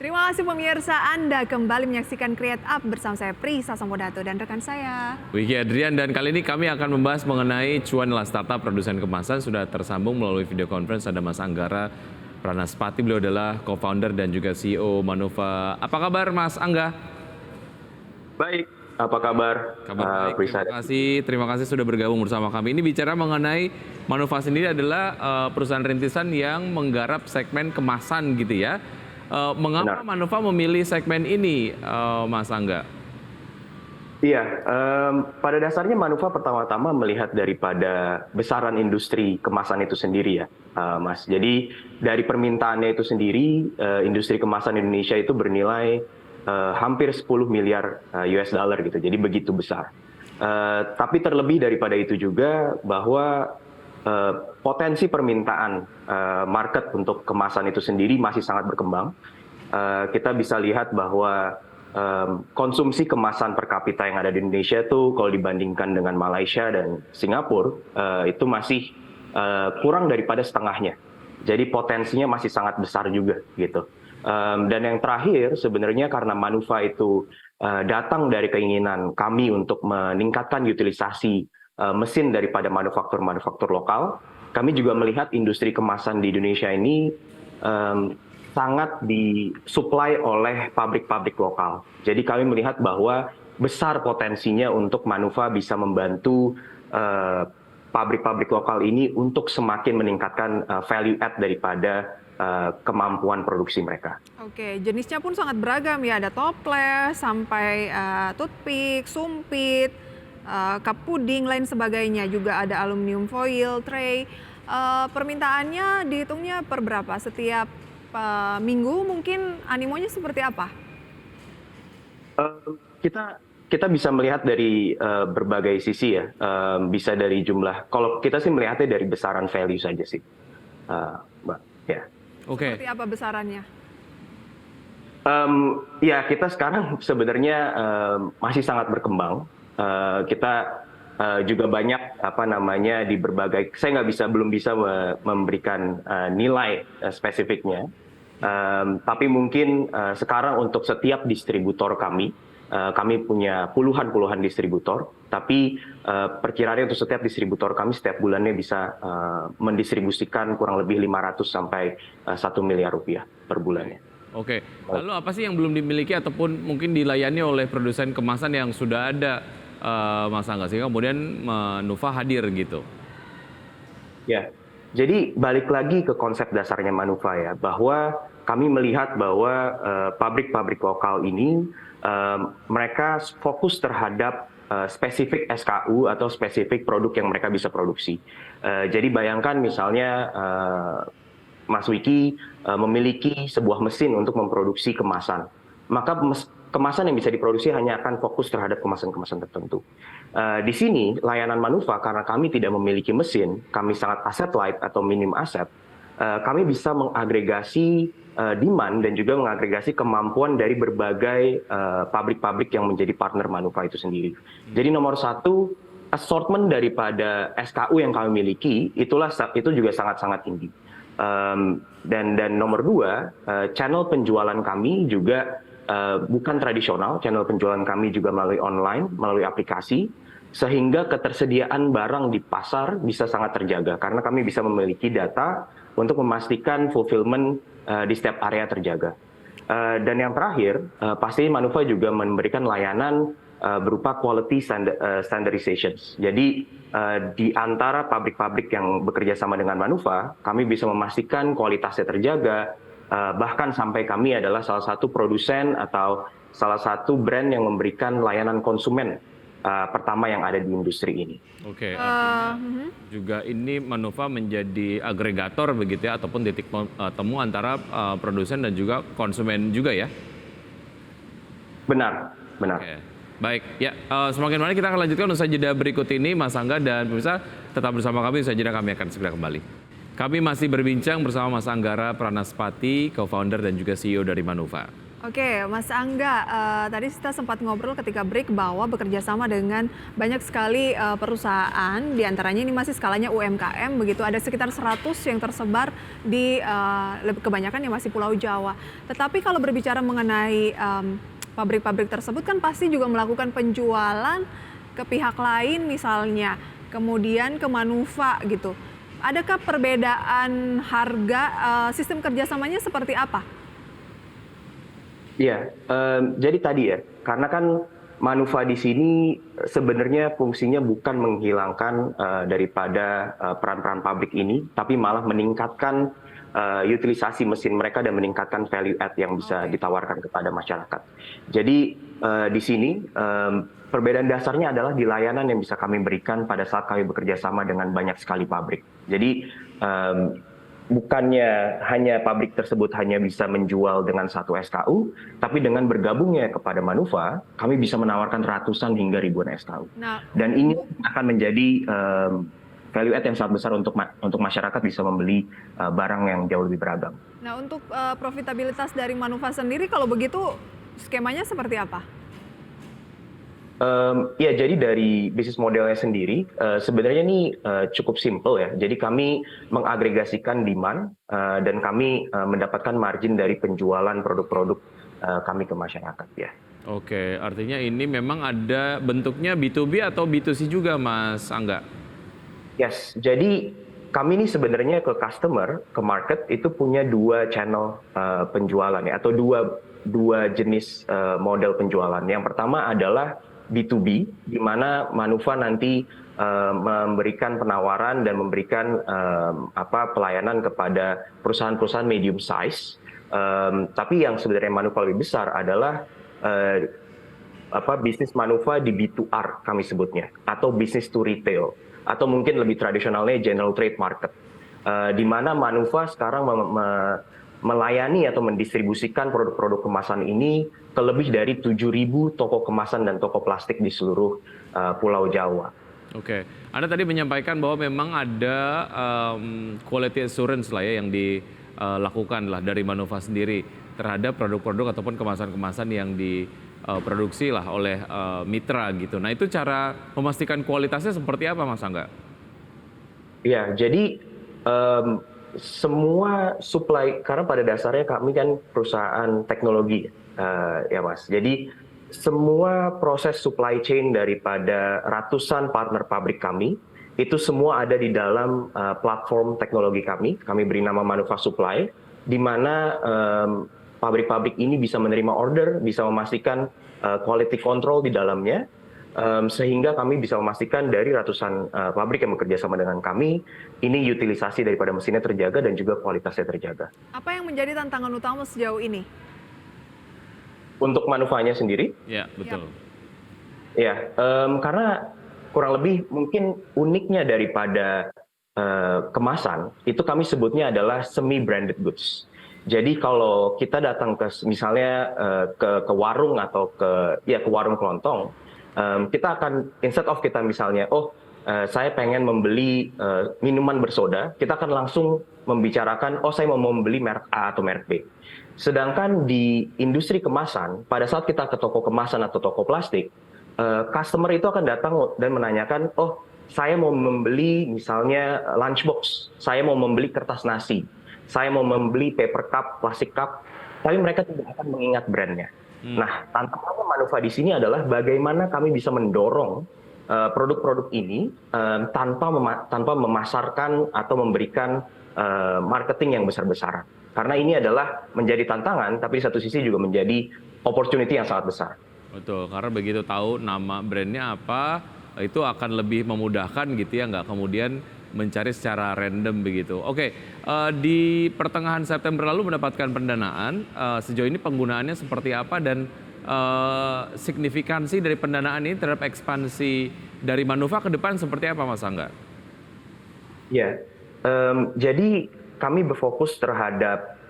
Terima kasih pemirsa, Anda kembali menyaksikan Create Up bersama saya Prisa Sampodato dan rekan saya Wiki Adrian, dan kali ini kami akan membahas mengenai cuan adalah startup produsen kemasan. Sudah tersambung melalui video conference ada Mas Anggara Pranaspati, beliau adalah co-founder dan juga CEO Manuva. Apa kabar Mas Angga? Baik, apa kabar? Kabar baik, Prisa? terima kasih sudah bergabung bersama kami. Ini bicara mengenai Manuva sendiri adalah perusahaan rintisan yang menggarap segmen kemasan gitu ya. Mengapa Benar. Manuva memilih segmen ini, Mas Angga? Iya, pada dasarnya Manuva pertama-tama melihat daripada besaran industri kemasan itu sendiri ya, Mas. Jadi dari permintaannya itu sendiri, industri kemasan Indonesia itu bernilai hampir 10 miliar US dollar gitu. Jadi begitu besar. Tapi terlebih daripada itu juga bahwa potensi permintaan market untuk kemasan itu sendiri masih sangat berkembang. Kita bisa lihat bahwa konsumsi kemasan per kapita yang ada di Indonesia itu kalau dibandingkan dengan Malaysia dan Singapura itu masih kurang daripada setengahnya. Jadi potensinya masih sangat besar juga gitu. Dan yang terakhir sebenarnya karena Manuva itu datang dari keinginan kami untuk meningkatkan utilisasi mesin daripada manufaktur lokal, kami juga melihat industri kemasan di Indonesia ini sangat disuplai oleh pabrik-pabrik lokal. Jadi kami melihat bahwa besar potensinya untuk Manuva bisa membantu pabrik-pabrik lokal ini untuk semakin meningkatkan value add daripada kemampuan produksi mereka. Oke, jenisnya pun sangat beragam ya, ada toples sampai toothpick, sumpit, cup puding, lain sebagainya. Juga ada aluminium foil, tray. Permintaannya dihitungnya per berapa? Setiap minggu mungkin animonya seperti apa? Kita bisa melihat dari berbagai sisi ya. Bisa dari jumlah, kalau kita sih melihatnya dari besaran value saja sih, Mbak. Ya. Oke. Seperti apa besarannya? Ya, kita sekarang sebenarnya masih sangat berkembang. Kita juga banyak di berbagai. Saya belum bisa memberikan nilai spesifiknya. Tapi mungkin sekarang untuk setiap distributor kami punya puluhan distributor. Tapi perkiraannya untuk setiap distributor kami setiap bulannya bisa mendistribusikan kurang lebih 500 sampai 1 miliar rupiah per bulannya. Oke, lalu apa sih yang belum dimiliki ataupun mungkin dilayani oleh produsen kemasan yang sudah ada, Mas Angga, sehingga kemudian Manuva hadir gitu? Ya, jadi balik lagi ke konsep dasarnya Manuva ya, bahwa kami melihat bahwa pabrik-pabrik lokal ini mereka fokus terhadap spesifik SKU atau spesifik produk yang mereka bisa produksi. Jadi bayangkan misalnya Mas Wiki memiliki sebuah mesin untuk memproduksi kemasan, maka kemasan yang bisa diproduksi hanya akan fokus terhadap kemasan-kemasan tertentu. Di sini layanan Manuva, karena kami tidak memiliki mesin, kami sangat asset light atau minim aset, kami bisa mengagregasi demand dan juga mengagregasi kemampuan dari berbagai pabrik-pabrik yang menjadi partner Manuva itu sendiri. Jadi nomor satu, assortment daripada SKU yang kami miliki itu juga sangat-sangat tinggi. Dan nomor dua, channel penjualan kami juga bukan tradisional. Channel penjualan kami juga melalui online, melalui aplikasi, sehingga ketersediaan barang di pasar bisa sangat terjaga karena kami bisa memiliki data untuk memastikan fulfillment di setiap area terjaga. Dan yang terakhir, pasti Manuva juga memberikan layanan berupa quality standardization. Jadi di antara pabrik-pabrik yang bekerja sama dengan Manuva, kami bisa memastikan kualitasnya terjaga, bahkan sampai kami adalah salah satu produsen atau salah satu brand yang memberikan layanan konsumen pertama yang ada di industri ini. Oke, artinya juga ini Manuva menjadi agregator begitu ya, ataupun titik temu antara produsen dan juga konsumen juga ya? Benar. Oke. Baik, ya semakin mana kita akan lanjutkan usai jeda berikut ini, Mas Angga, dan pemirsa tetap bersama kami, usai jeda kami akan segera kembali. Kami masih berbincang bersama Mas Anggara Pranaspati, co-founder dan juga CEO dari Manuva. Oke, Mas Angga, tadi kita sempat ngobrol ketika break bahwa bekerja sama dengan banyak sekali perusahaan, diantaranya ini masih skalanya UMKM, begitu ada sekitar 100 yang tersebar di kebanyakan yang masih Pulau Jawa. Tetapi kalau berbicara mengenai pabrik-pabrik tersebut kan pasti juga melakukan penjualan ke pihak lain misalnya, kemudian ke Manufa gitu. Adakah perbedaan harga, sistem kerjasamanya seperti apa? Iya, jadi tadi ya, karena kan Manufa di sini sebenarnya fungsinya bukan menghilangkan daripada peran-peran pabrik ini, tapi malah meningkatkan utilisasi mesin mereka dan meningkatkan value add yang bisa Oke. ditawarkan kepada masyarakat. Jadi di sini perbedaan dasarnya adalah di layanan yang bisa kami berikan pada saat kami bekerja sama dengan banyak sekali pabrik. Jadi bukannya hanya pabrik tersebut hanya bisa menjual dengan satu SKU, tapi dengan bergabungnya kepada Manufa, kami bisa menawarkan ratusan hingga ribuan SKU. Nah, Dan ini akan menjadi value add yang sangat besar untuk masyarakat bisa membeli barang yang jauh lebih beragam. Nah, untuk profitabilitas dari Manufa sendiri kalau begitu skemanya seperti apa? Ya, jadi dari bisnis modelnya sendiri, sebenarnya ini cukup simple ya. Jadi kami mengagregasikan demand dan kami mendapatkan margin dari penjualan produk-produk kami ke masyarakat ya. Oke, artinya ini memang ada bentuknya B2B atau B2C juga, Mas Angga? Yes, jadi kami ini sebenarnya ke customer, ke market itu punya dua channel penjualan ya, atau dua jenis model penjualan. Yang pertama adalah B2B, di mana Manufa nanti memberikan penawaran dan memberikan pelayanan kepada perusahaan-perusahaan medium size. Tapi yang sebenarnya Manufa lebih besar adalah bisnis Manufa di B2R kami sebutnya, atau business to retail, atau mungkin lebih tradisionalnya general trade market, di mana Manufa sekarang melayani atau mendistribusikan produk-produk kemasan ini ke lebih dari 7.000 toko kemasan dan toko plastik di seluruh Pulau Jawa. Oke, Anda tadi menyampaikan bahwa memang ada quality assurance lah ya yang dilakukan lah dari Manufa sendiri terhadap produk-produk ataupun kemasan-kemasan yang diproduksi lah oleh mitra gitu. Nah, itu cara memastikan kualitasnya seperti apa, Mas Angga? Ya, jadi semua supply, karena pada dasarnya kami kan perusahaan teknologi ya Mas. Jadi semua proses supply chain daripada ratusan partner pabrik kami itu semua ada di dalam platform teknologi kami. Kami beri nama Manufa Supply, di mana pabrik-pabrik ini bisa menerima order, bisa memastikan quality control di dalamnya. Sehingga kami bisa memastikan dari ratusan pabrik yang bekerja sama dengan kami, ini utilisasi daripada mesinnya terjaga dan juga kualitasnya terjaga. Apa yang menjadi tantangan utama sejauh ini? Untuk Manufanya sendiri, Ya, betul. ya karena kurang lebih mungkin uniknya daripada kemasan, itu kami sebutnya adalah semi-branded goods. Jadi kalau kita datang ke misalnya ke warung atau ke warung kelontong, kita akan instead of kita misalnya saya pengen membeli minuman bersoda, kita akan langsung membicarakan saya mau membeli merek A atau merek B. Sedangkan di industri kemasan, pada saat kita ke toko kemasan atau toko plastik, customer itu akan datang dan menanyakan, saya mau membeli misalnya lunchbox, saya mau membeli kertas nasi, saya mau membeli paper cup, plastic cup, tapi mereka tidak akan mengingat brandnya. Nah, tantangan Manufa di sini adalah bagaimana kami bisa mendorong produk-produk ini tanpa memasarkan atau memberikan marketing yang besar-besaran. Karena ini adalah menjadi tantangan, tapi di satu sisi juga menjadi opportunity yang sangat besar. Betul, karena begitu tahu nama brandnya apa, itu akan lebih memudahkan gitu ya, nggak kemudian mencari secara random begitu. Oke, di pertengahan September lalu mendapatkan pendanaan, sejauh ini penggunaannya seperti apa dan signifikansi dari pendanaan ini terhadap ekspansi dari Manufa ke depan seperti apa, Mas Angga? Ya, jadi kami berfokus terhadap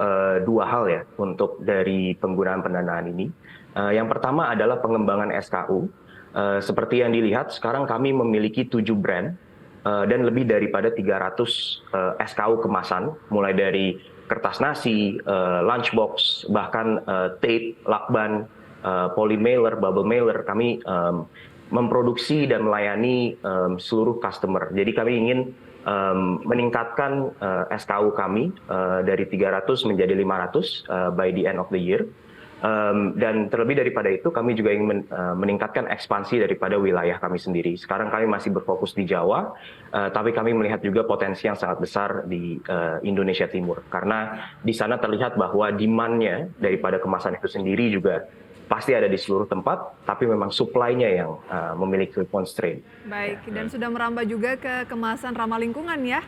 dua hal ya untuk dari penggunaan pendanaan ini. Yang pertama adalah pengembangan SKU. Seperti yang dilihat, sekarang kami memiliki 7 brand dan lebih daripada 300 SKU kemasan, mulai dari kertas nasi, lunchbox, bahkan tape, lakban, polymailer, bubble mailer. Kami memproduksi dan melayani seluruh customer. Jadi kami ingin meningkatkan SKU kami dari 300 menjadi 500 by the end of the year. Dan terlebih daripada itu, kami juga ingin meningkatkan ekspansi daripada wilayah kami sendiri. Sekarang kami masih berfokus di Jawa, tapi kami melihat juga potensi yang sangat besar di Indonesia Timur. Karena di sana terlihat bahwa demand-nya daripada kemasan itu sendiri juga pasti ada di seluruh tempat, tapi memang supply-nya yang memiliki constraint. Baik, dan sudah merambah juga ke kemasan ramah lingkungan ya?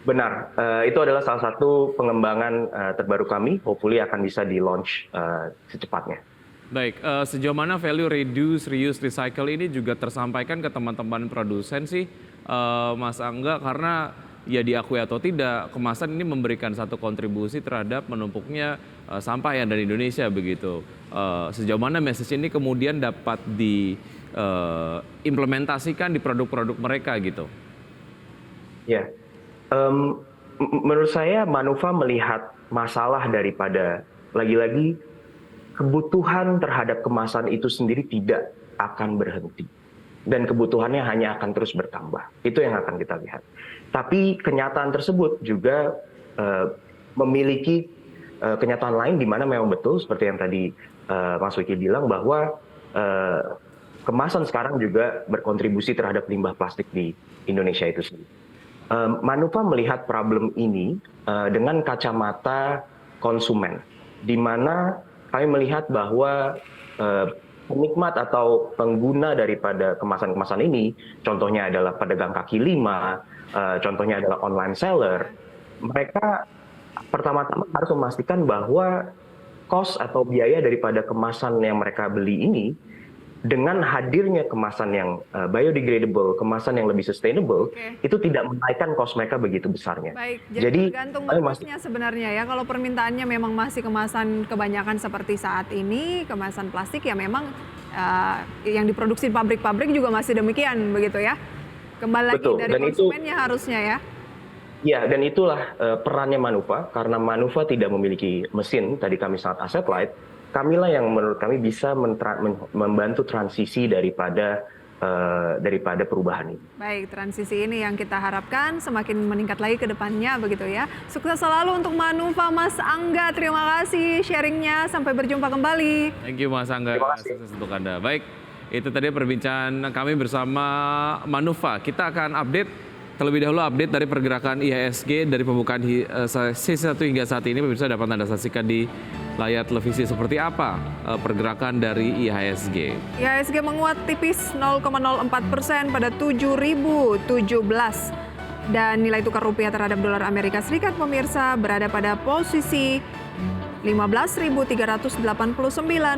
Benar, itu adalah salah satu pengembangan terbaru kami, hopefully akan bisa di-launch secepatnya. Baik, sejauh mana value reduce, reuse, recycle ini juga tersampaikan ke teman-teman produsen sih, Mas Angga, karena ya diakui atau tidak, kemasan ini memberikan satu kontribusi terhadap menumpuknya sampah yang dari Indonesia begitu. Sejauh mana message ini kemudian dapat diimplementasikan di produk-produk mereka gitu? Ya. Menurut saya Manufa melihat masalah daripada lagi-lagi kebutuhan terhadap kemasan itu sendiri tidak akan berhenti dan kebutuhannya hanya akan terus bertambah. Itu yang akan kita lihat. Tapi kenyataan tersebut juga memiliki kenyataan lain di mana memang betul seperti yang tadi Mas Wiki bilang bahwa kemasan sekarang juga berkontribusi terhadap limbah plastik di Indonesia itu sendiri. Manufa melihat problem ini dengan kacamata konsumen, di mana kami melihat bahwa penikmat atau pengguna daripada kemasan-kemasan ini, contohnya adalah pedagang kaki lima, contohnya adalah online seller, mereka pertama-tama harus memastikan bahwa cost atau biaya daripada kemasan yang mereka beli ini, dengan hadirnya kemasan yang biodegradable, kemasan yang lebih sustainable, itu tidak menaikkan cost mereka begitu besarnya. Baik, jadi tergantung modusnya sebenarnya ya. Kalau permintaannya memang masih kemasan kebanyakan seperti saat ini, kemasan plastik ya memang yang diproduksi pabrik-pabrik juga masih demikian begitu ya. Kembali lagi dari konsumennya harusnya ya. Ya, dan itulah perannya Manufa, karena Manufa tidak memiliki mesin, tadi kami sangat asset light, kamilah yang menurut kami bisa membantu transisi daripada perubahan ini. Baik, transisi ini yang kita harapkan semakin meningkat lagi ke depannya begitu ya. Sukses selalu untuk Manufa, Mas Angga. Terima kasih sharingnya. Sampai berjumpa kembali. Thank you Mas Angga. Sukses untuk Anda. Baik, itu tadi perbincangan kami bersama Manufa. Kita akan update terlebih dahulu dari pergerakan IHSG dari pembukaan sesi 1 hingga saat ini. Pemirsa dapat Anda saksikan di layar televisi seperti apa pergerakan dari IHSG. IHSG menguat tipis 0,04% pada 7.017 dan nilai tukar rupiah terhadap dolar Amerika Serikat pemirsa berada pada posisi 15.389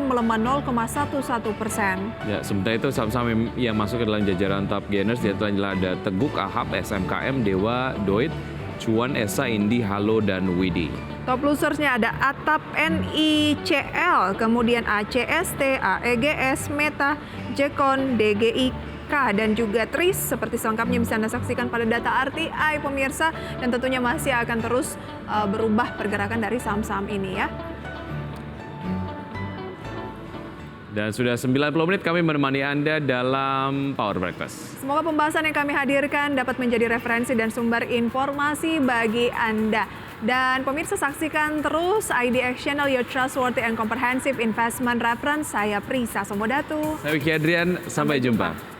melemah 0,11%. Ya, sementara itu saham-saham yang masuk ke dalam jajaran top gainers diantaranya ada Teguk, AHAP, SMKM, Dewa, Doit, Cuan, Esa, Indi, Halo, dan Widi. Top losersnya ada Atap, NICL, kemudian ACST, AEGS, Meta, Jekon, DGIK, dan juga Tris. Seperti selengkapnya bisa Anda saksikan pada data RTI pemirsa, dan tentunya masih akan terus berubah pergerakan dari saham-saham ini ya. Dan sudah 90 menit kami menemani Anda dalam Power Breakfast. Semoga pembahasan yang kami hadirkan dapat menjadi referensi dan sumber informasi bagi Anda. Dan pemirsa saksikan terus IDX Channel, your trustworthy and comprehensive investment reference. Saya Prisa Somodatu. Saya Wiki Adrian, sampai jumpa.